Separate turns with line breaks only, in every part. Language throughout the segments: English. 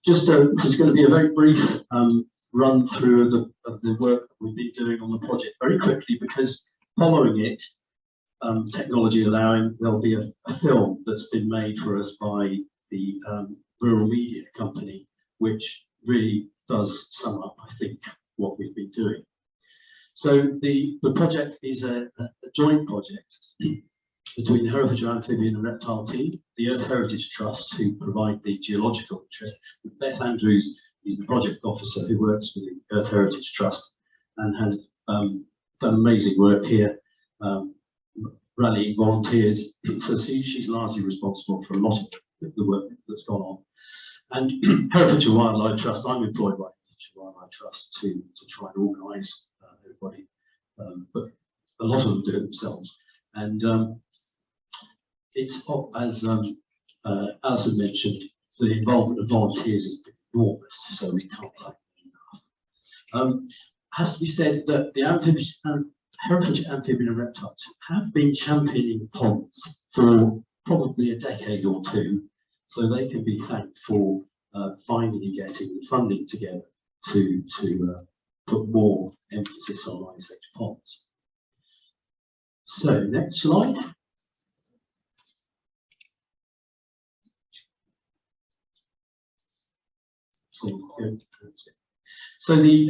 This is going to be a very brief run through of the work that we've been doing on the project very quickly, because following it, technology allowing, there'll be a film that's been made for us by the Rural Media Company, which really does sum up, I think, what we've been doing. So the project is a joint project between the Herefordshire Amphibian and Reptile Team, the Earth Heritage Trust, who provide the geological interest. Beth Andrews is the project officer who works with the Earth Heritage Trust and has done amazing work here, rallying volunteers. So she's largely responsible for a lot of the work that's gone on. And Herefordshire Wildlife Trust, I'm employed by Herefordshire Wildlife Trust to try and organise everybody, but a lot of them do it themselves. And it's, as Alison mentioned, the involvement of volunteers has been enormous, so we can't thank them enough. Has to be said that the Herefordshire Amphibian and Reptiles have been championing ponds for probably a decade or two, so they can be thanked for finding and getting the funding together to put more emphasis on Ice Age ponds. So, next slide. So the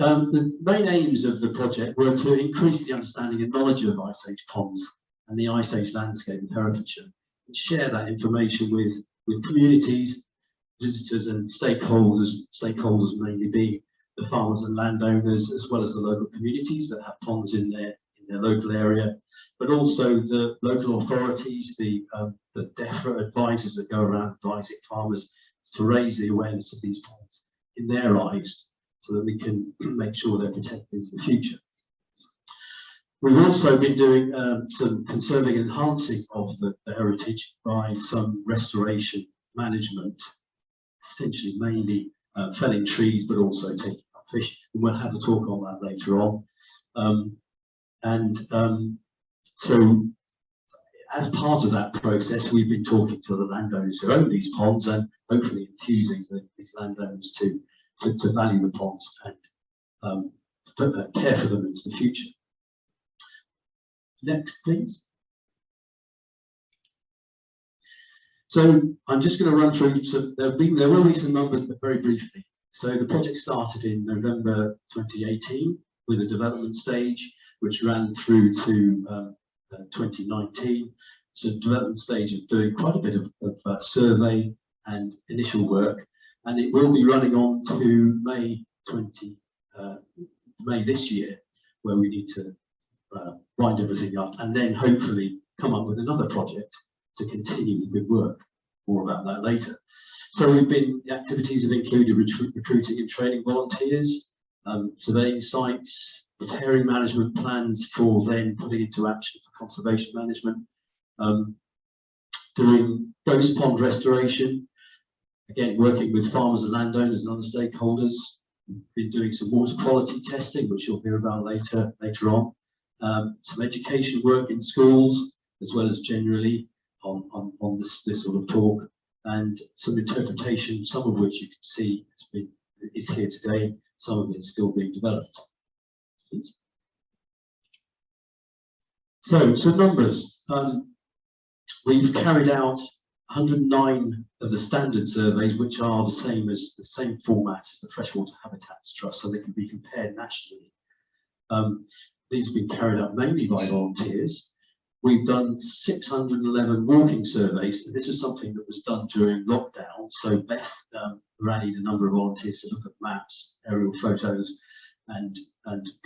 main aims of the project were to increase the understanding and knowledge of Ice Age ponds and the Ice Age landscape of Herefordshire, and share that information with communities, visitors and stakeholders mainly being the farmers and landowners, as well as the local communities that have ponds in their local area, but also the local authorities, the DEFRA advisors that go around advising farmers to raise the awareness of these ponds in their lives, so that we can make sure they're protected in the future. We've also been doing some conserving and enhancing of the heritage by some restoration management, essentially mainly felling trees, but also taking up fish. And we'll have a talk on that later on. So as part of that process, we've been talking to the landowners who own these ponds and hopefully infusing these landowners to value the ponds and care for them into the future. Next, please. So I'm just going to run through, so there will be some numbers, but very briefly. So the project started in November 2018 with a development stage, which ran through to 2019. So development stage of doing quite a bit of survey and initial work, and it will be running on to May this year, where we need to wind everything up and then hopefully come up with another project to continue the good work. More about that later. So the activities have included recruiting and training volunteers, surveying sites, preparing management plans for then putting into action for conservation management, doing ghost pond restoration, again working with farmers and landowners and other stakeholders. We've been doing some water quality testing, which you'll hear about later on. Some education work in schools, as well as generally on this sort of talk, and some interpretation, some of which you can see is here today, some of it's still being developed. Please. So some numbers. We've carried out 109 of the standard surveys, which are the same format as the Freshwater Habitats Trust, so they can be compared nationally. These have been carried out mainly by volunteers. We've done 611 walking surveys, and this was something that was done during lockdown. So Beth rallied a number of volunteers to look at maps, aerial photos, and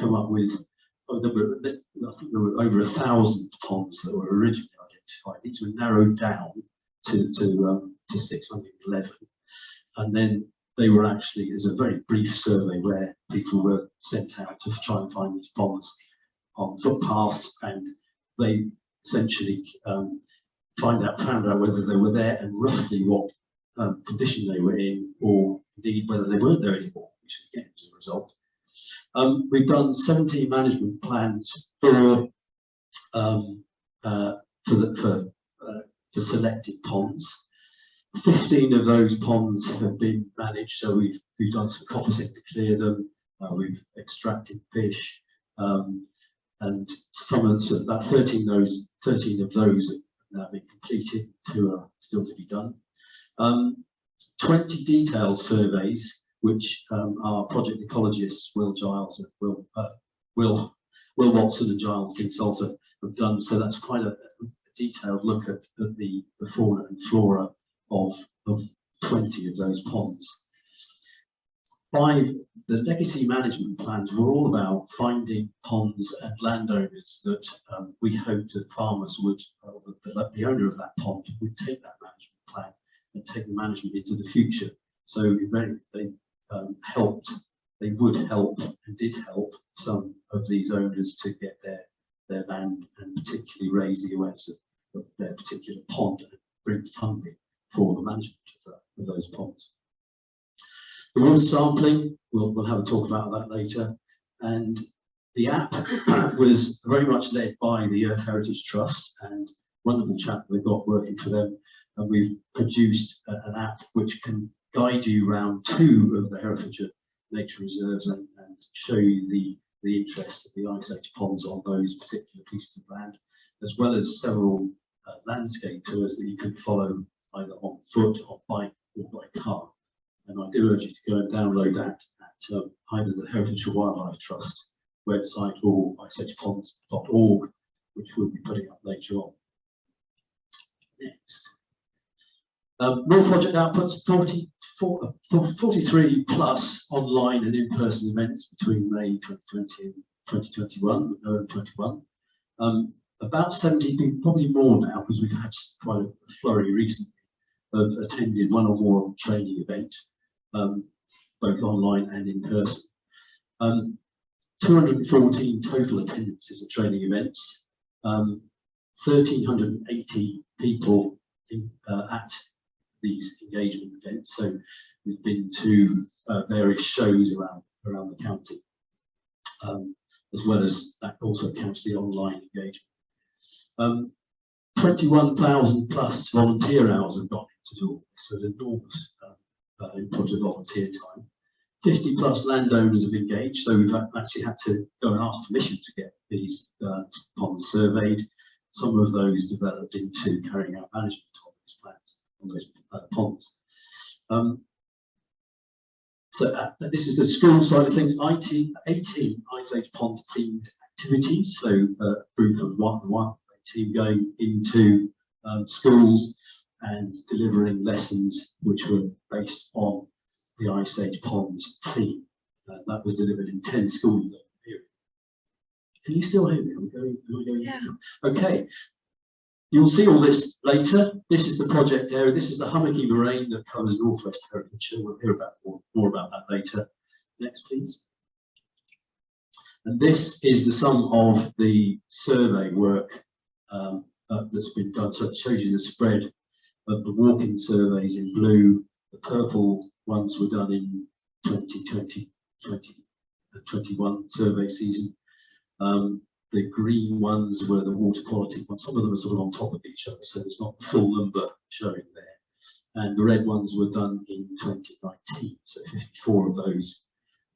come up with, I think there were over 1,000 ponds that were originally identified. These were narrowed down to 611, and then they were actually, there's a very brief survey where people were sent out to try and find these ponds on footpaths, and they essentially found out whether they were there and roughly what condition they were in, or indeed whether they weren't there anymore, which is again as a result. We've done 17 management plans for selected ponds. 15 of those ponds have been managed, so we've done some coppicing to clear them. We've extracted fish, and some of about 13 of those have now been completed. 2 are still to be done. 20 detailed surveys, which our project ecologists Will Giles and Will Watson and Giles Kinsalter have done. So that's quite a detailed look at the fauna and flora of 20 of those ponds. 5, the legacy management plans were all about finding ponds and landowners that we hoped that farmers would, the owner of that pond would take that management plan and take the management into the future. So they helped, they would help and did help some of these owners to get their land and particularly raise the awareness of their particular pond and bring funding for the management of those ponds. The water sampling, we'll have a talk about that later, and the app was very much led by the Earth Heritage Trust, and wonderful chap they've got working for them, and we've produced an app which can guide you around 2 of the Herefordshire nature reserves and show you the interest of the Ice Age ponds on those particular pieces of land, as well as several landscape tours that you can follow either on foot, on bike, or by car. And I do urge you to go and download that at either the Herefordshire Wildlife Trust website or iceageponds.org, which we'll be putting up later on. Next. More project outputs, 43 plus online and in-person events between May 2020 and 2021, November 21. About 70, probably more now, because we've had quite a flurry recently of attended 1 or more training events, both online and in person. 214 total attendances at training events, 1,380 people at these engagement events. So we've been to various shows around the county, as well as that also counts the online engagement. 21,000 plus volunteer hours have gone into all this, so an enormous input of volunteer time. 50 plus landowners have engaged, so we've actually had to go and ask permission to get these ponds surveyed. Some of those developed into carrying out management on those plans, on those ponds. So this is the school side of things. 18 Ice Age pond themed activities. So a group of one team going into schools and delivering lessons which were based on the Ice Age ponds theme. That was delivered in 10 schools over the period. Can you still hear me? Am I going? Yeah. Okay. You'll see all this later. This is the project area. This is the hummocky moraine that covers northwest Herefordshire. We'll hear about more about that later. Next, please. And this is the sum of the survey work that's been done. So it shows you the spread of the walking surveys in blue. The purple ones were done in 2020, 2021 survey season. The green ones were the water quality ones. Some of them are sort of on top of each other, so there's not the full number showing there. And the red ones were done in 2019, so 54 of those.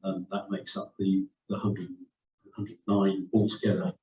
That makes up the 109 altogether